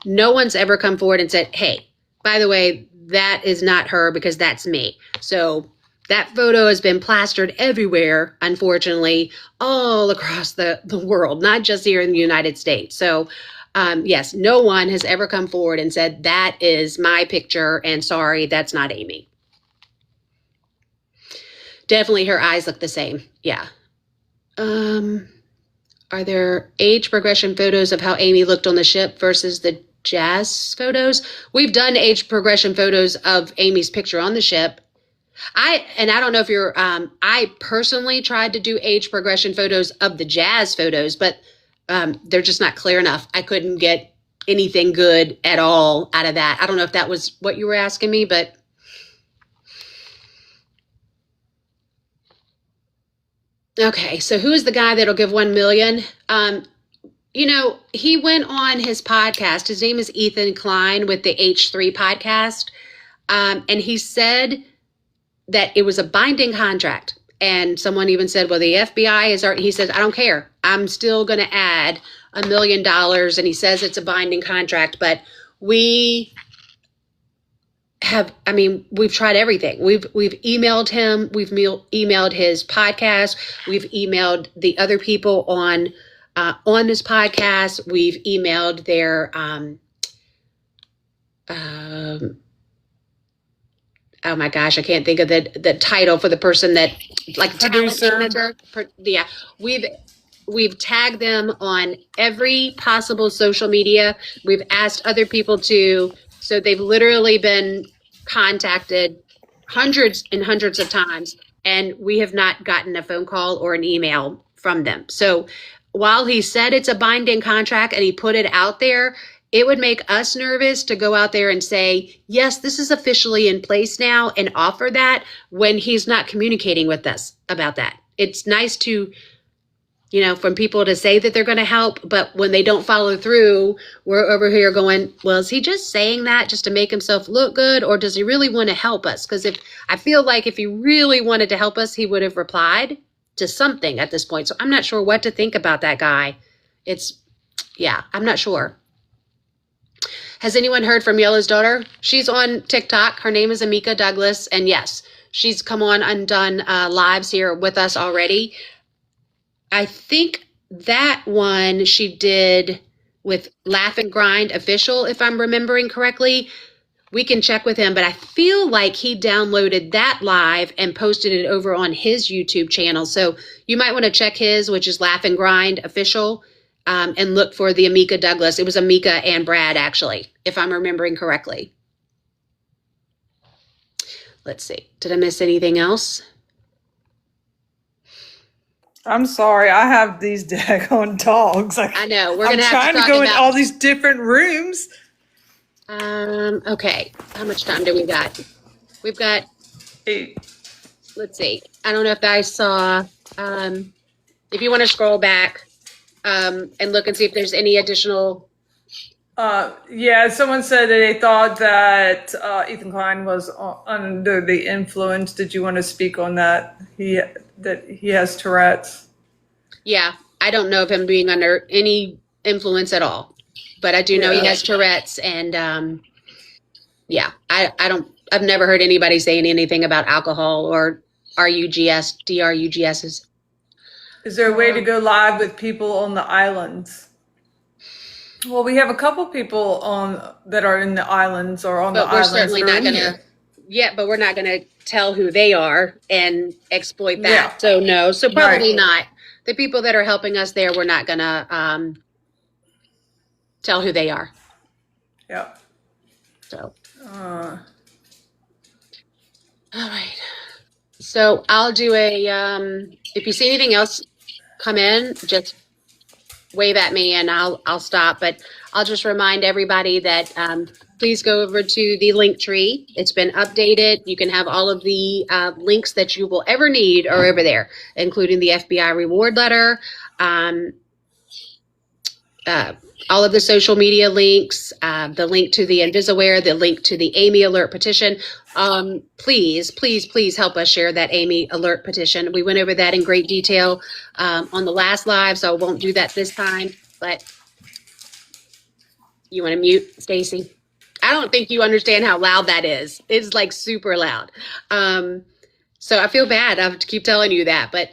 no one's ever come forward and said, hey, by the way, that is not her because that's me. So that photo has been plastered everywhere, unfortunately, all across the world, not just here in the United States. So yes, no one has ever come forward and said, that is my picture, and sorry, that's not Amy. Definitely her eyes look the same. Yeah. Are there age progression photos of how Amy looked on the ship versus the jazz photos? We've done age progression photos of Amy's picture on the ship. I don't know if you're, I personally tried to do age progression photos of the jazz photos, but they're just not clear enough. I couldn't get anything good at all out of that. I don't know if that was what you were asking me, but. Okay, so who is the guy that'll give 1 million? He went on his podcast. His name is Ethan Klein with the H3 podcast. And he said that it was a binding contract. And someone even said, well, the FBI is, he says, I don't care. I'm still going to add $1 million. And he says it's a binding contract, but we I mean, we've tried everything. We've emailed him. We've emailed his podcast. We've emailed the other people on this podcast. We've emailed their oh my gosh, I can't think of the title for the person that, like, talent Producer. manager. Yeah, we've tagged them on every possible social media. We've asked other people to, so they've literally been contacted hundreds and hundreds of times, and we have not gotten a phone call or an email from them. So while he said it's a binding contract and he put it out there, it would make us nervous to go out there and say, yes, this is officially in place now, and offer that when he's not communicating with us about that. It's nice to, from people to say that they're going to help, but when they don't follow through, we're over here going, well, is he just saying that just to make himself look good, or does he really want to help us? Because I feel like if he really wanted to help us, he would have replied to something at this point. So I'm not sure what to think about that guy. I'm not sure. Has anyone heard from Yellow's daughter? She's on TikTok. Her name is Amika Douglas. And yes, she's come on and done lives here with us already. I think that one she did with Laugh and Grind Official, if I'm remembering correctly. We can check with him, but I feel like he downloaded that live and posted it over on his YouTube channel. So you might want to check his, which is Laugh and Grind Official. And look for the Amika Douglas. It was Amika and Brad, actually, if I'm remembering correctly. Let's see. Did I miss anything else? I'm sorry, I have these daggone dogs. I know. We're I'm going to have trying to to talk go in about all these different rooms. Okay. How much time do we got? We've got, 8. let's see. I don't know if I saw, if you want to scroll back and look and see if there's any additional. Yeah, someone said that they thought that Ethan Klein was under the influence. Did you want to speak on that? That he has Tourette's. Yeah, I don't know of him being under any influence at all, but I do know he has Tourette's, and I've never heard anybody saying anything about alcohol or DRUGSs. Is there a way to go live with people on the islands? Well, we have a couple people that are in the islands or on the But we're islands. certainly not going to. Yeah, but we're not going to tell who they are and exploit that. Yeah. So no, so probably Right. not. The people that are helping us there, we're not going to tell who they are. Yeah. So. Uh, All right. So I'll do if you see anything else come in, just wave at me and I'll stop. But I'll just remind everybody that please go over to the link tree. It's been updated. You can have all of the links that you will ever need are over there, including the FBI reward letter, all of the social media links, the link to the Invisaware, the link to the Amy Alert petition. Please, please, please help us share that Amy Alert petition. We went over that in great detail on the last live, so I won't do that this time. But you want to mute, Stacy? I don't think you understand how loud that is. It's like super loud. So I feel bad. I have to keep telling you that. But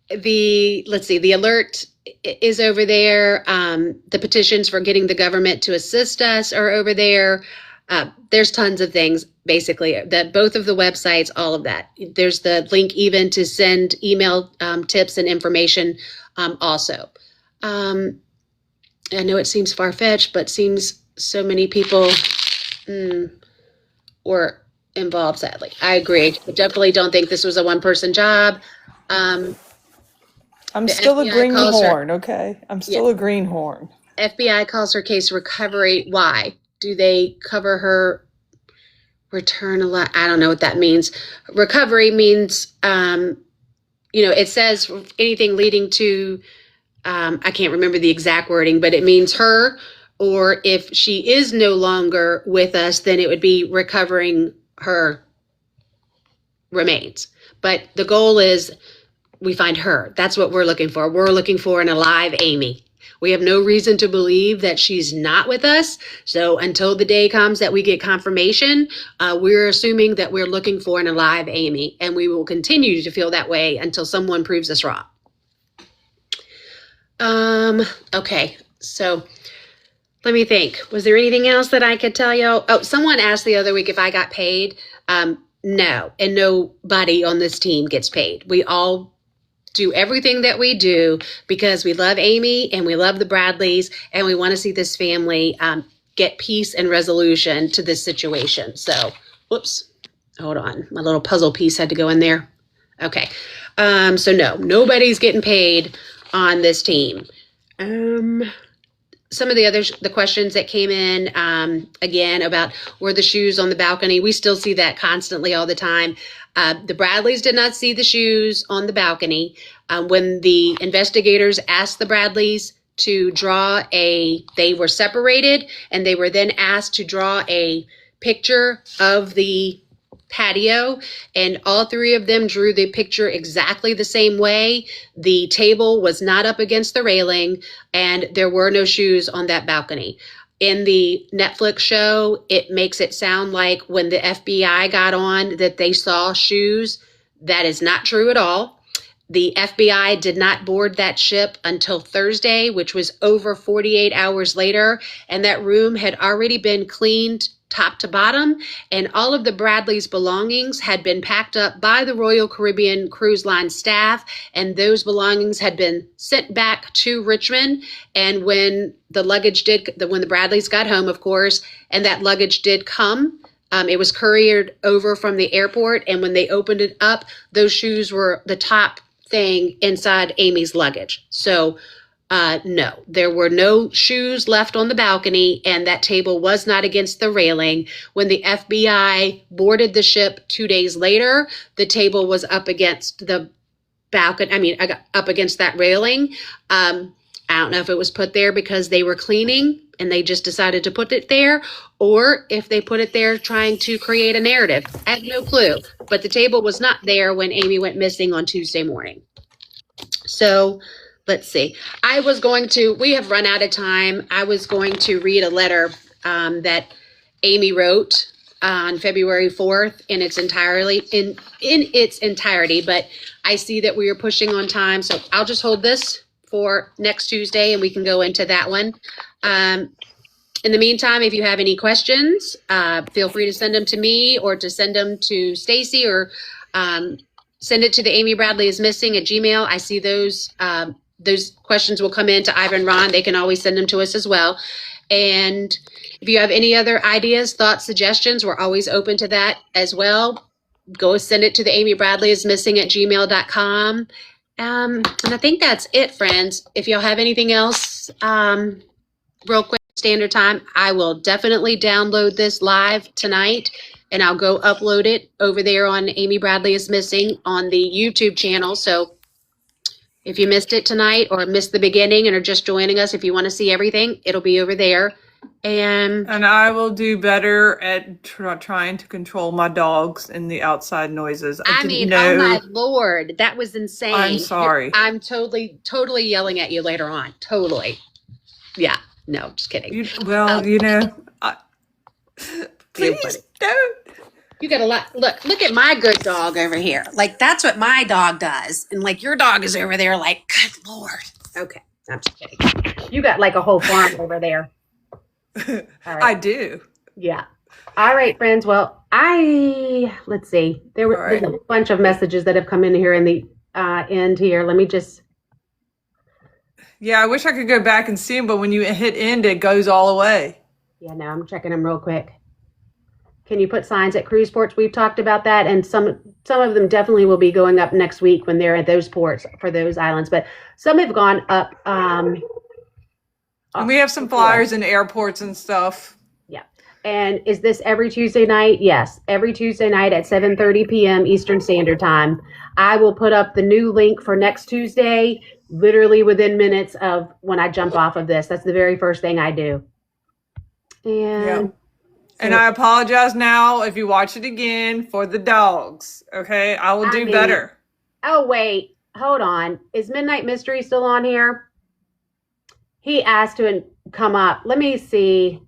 let's see, the alert is over there. The petitions for getting the government to assist us are over there. There's tons of things, basically, that both of the websites, all of that. There's the link even to send email tips and information also. I know it seems far-fetched, but seems so many people were involved, sadly. I agree. I definitely don't think this was a one-person job. I'm still a FBI greenhorn, okay? I'm still a greenhorn. FBI calls her case recovery. Why? Do they cover her return a lot? I don't know what that means. Recovery means, it says anything leading to, I can't remember the exact wording, but it means her, or if she is no longer with us, then it would be recovering her remains. But the goal is we find her. That's what we're looking for. We're looking for an alive Amy. We have no reason to believe that she's not with us. So until the day comes that we get confirmation, we're assuming that we're looking for an alive Amy, and we will continue to feel that way until someone proves us wrong. Okay, so let me think. Was there anything else that I could tell you? Oh, someone asked the other week if I got paid. No, and nobody on this team gets paid. We all do everything that we do because we love Amy and we love the Bradleys and we want to see this family get peace and resolution to this situation. So, whoops, hold on. My little puzzle piece had to go in there. Okay. So no, nobody's getting paid on this team. Some of the questions that came in, again, about were the shoes on the balcony. We still see that constantly all the time. The Bradleys did not see the shoes on the balcony. When the investigators asked the Bradleys to they were separated, and they were then asked to draw a picture of the patio, and all three of them drew the picture exactly the same way. The table was not up against the railing, and there were no shoes on that balcony. In the Netflix show, it makes it sound like when the FBI got on that they saw shoes. That is not true at all. The FBI did not board that ship until Thursday, which was over 48 hours later, and that room had already been cleaned top to bottom, and all of the Bradleys' belongings had been packed up by the Royal Caribbean Cruise Line staff, and those belongings had been sent back to Richmond. And when the Bradleys got home, of course, and that luggage did come, it was couriered over from the airport, and when they opened it up, those shoes were the top thing inside Amy's luggage. So no, there were no shoes left on the balcony, and that table was not against the railing. When the FBI boarded the ship 2 days later, the table was up against the balcony, up against that railing. I don't know if it was put there because they were cleaning and they just decided to put it there, or if they put it there trying to create a narrative. I have no clue, but the table was not there when Amy went missing on Tuesday morning. So let's see. We have run out of time. I was going to read a letter that Amy wrote on February 4th in its entirety, but I see that we are pushing on time, so I'll just hold this for next Tuesday and we can go into that one. In the meantime, if you have any questions, feel free to send them to me or to send them to Stacy, or send it to the Amy Bradley is missing at Gmail. I see those questions will come in to Ivan Ron. They can always send them to us as well. And if you have any other ideas, thoughts, suggestions, we're always open to that as well. Go send it to the Amy Bradley is missing at gmail.com. And I think that's it, friends. If y'all have anything else, real quick, standard time, I will definitely download this live tonight, and I'll go upload it over there on Amy Bradley is Missing on the YouTube channel. So if you missed it tonight or missed the beginning and are just joining us, if you want to see everything, it'll be over there. And I will do better at trying to control my dogs and the outside noises. Oh my Lord, that was insane. I'm sorry. I'm totally yelling at you later on. Totally. Yeah. No, just kidding. Please don't. You got a lot. Look at my good dog over here. Like, that's what my dog does. And like, your dog is over there like, good Lord. Okay. I'm just kidding. You got like a whole farm over there. All right. I do. Yeah. All right, friends. Well, let's see. There's a bunch of messages that have come in here in the end here. Let me just. Yeah, I wish I could go back and see them, but when you hit end, it goes all away. Yeah, no, I'm checking them real quick. Can you put signs at cruise ports? We've talked about that, and some of them definitely will be going up next week when they're at those ports for those islands. But some have gone up. And we have some flyers in airports and stuff. Yeah. And is this every Tuesday night? Yes, every Tuesday night at 7:30 p.m. Eastern Standard Time. I will put up the new link for next Tuesday literally within minutes of when I jump off of this. That's the very first thing I do. And and I apologize now if you watch it again for the dogs. Okay, I will do better. Oh wait, hold on. Is Midnight Mystery still on here? he asked to come up. Let me see.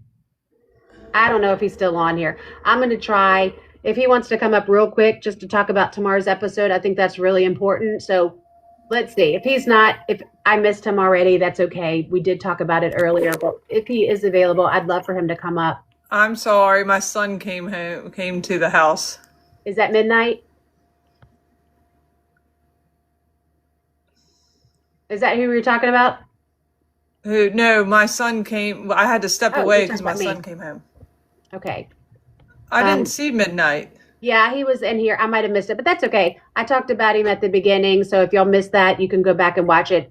I don't know if he's still on here. I'm going to try if he wants to come up real quick just to talk about tomorrow's episode. I think that's really important. So let's see. If he's not, if I missed him already, that's okay. We did talk about it earlier, but if he is available, I'd love for him to come up. I'm sorry, my son came to the house. Is that midnight? Is that who we were talking about? No, my son came. I had to step away you're because talking my about son me. came home. Okay. I didn't see midnight. Yeah, he was in here. I might have missed it, but that's okay. I talked about him at the beginning, so if y'all missed that, you can go back and watch it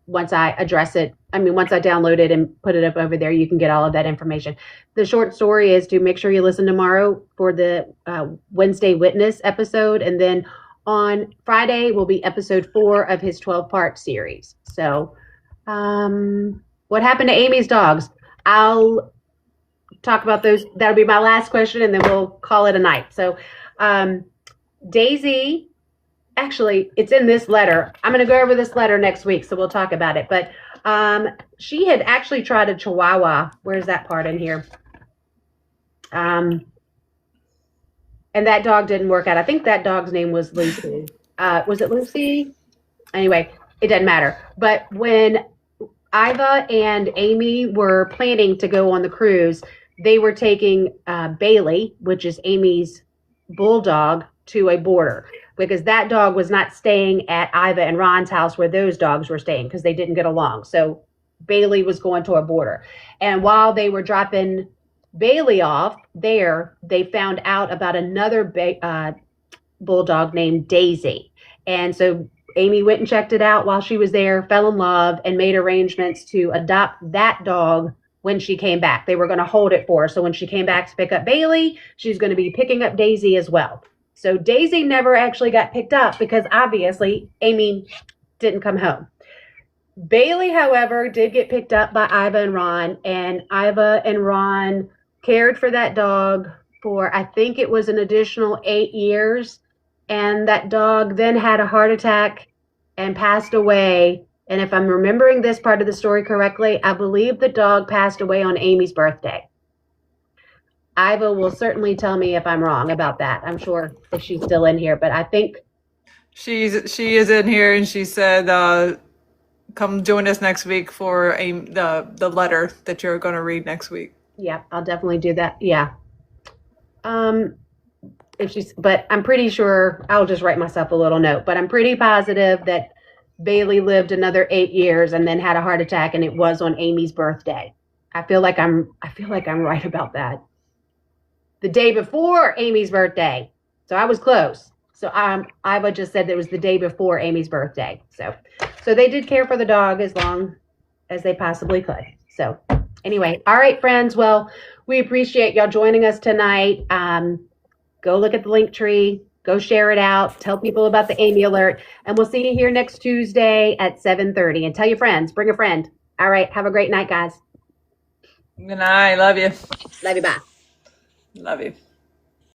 once I address it. I mean, once I download it and put it up over there, you can get all of that information. The short story is to make sure you listen tomorrow for the Wednesday Witness episode, and then on Friday will be episode 4 of his 12-part series. So, what happened to Amy's dogs? I'll talk about those. That'll be my last question, and then we'll call it a night. So, Daisy, actually, it's in this letter. I'm going to go over this letter next week, so we'll talk about it. But she had actually tried a Chihuahua. Where's that part in here? And that dog didn't work out. I think that dog's name was Lucy. Was it Lucy? Anyway, it doesn't matter. But when Iva and Amy were planning to go on the cruise, they were taking Bailey, which is Amy's bulldog, to a boarder because that dog was not staying at Iva and Ron's house where those dogs were staying because they didn't get along. So Bailey was going to a boarder. And while they were dropping Bailey off there, they found out about another bulldog named Daisy. And so Amy went and checked it out while she was there, fell in love, and made arrangements to adopt that dog when she came back. They were going to hold it for her. So when she came back to pick up Bailey, she's going to be picking up Daisy as well. So Daisy never actually got picked up because obviously Amy didn't come home. Bailey, however, did get picked up by Iva and Ron, and Iva and Ron cared for that dog for, I think it was an additional 8 years. And that dog then had a heart attack and passed away. And if I'm remembering this part of the story correctly, I believe the dog passed away on Amy's birthday. Iva will certainly tell me if I'm wrong about that. I'm sure if she's still in here, but I think she is in here, and she said, "Come join us next week for the letter that you're going to read next week." Yeah, I'll definitely do that. Yeah. But I'm pretty sure I'll just write myself a little note. But I'm pretty positive that Bailey lived another 8 years and then had a heart attack, and it was on Amy's birthday. I feel like I'm right about that. The day before Amy's birthday. So I was close. So Iva just said that it was the day before Amy's birthday. So they did care for the dog as long as they possibly could. So anyway, all right, friends. Well, we appreciate y'all joining us tonight. Go look at the link tree. Go share it out. Tell people about the Amy alert. And we'll see you here next Tuesday at 7:30. And tell your friends. Bring a friend. All right. Have a great night, guys. Good night. Love you. Love you. Bye. Love you.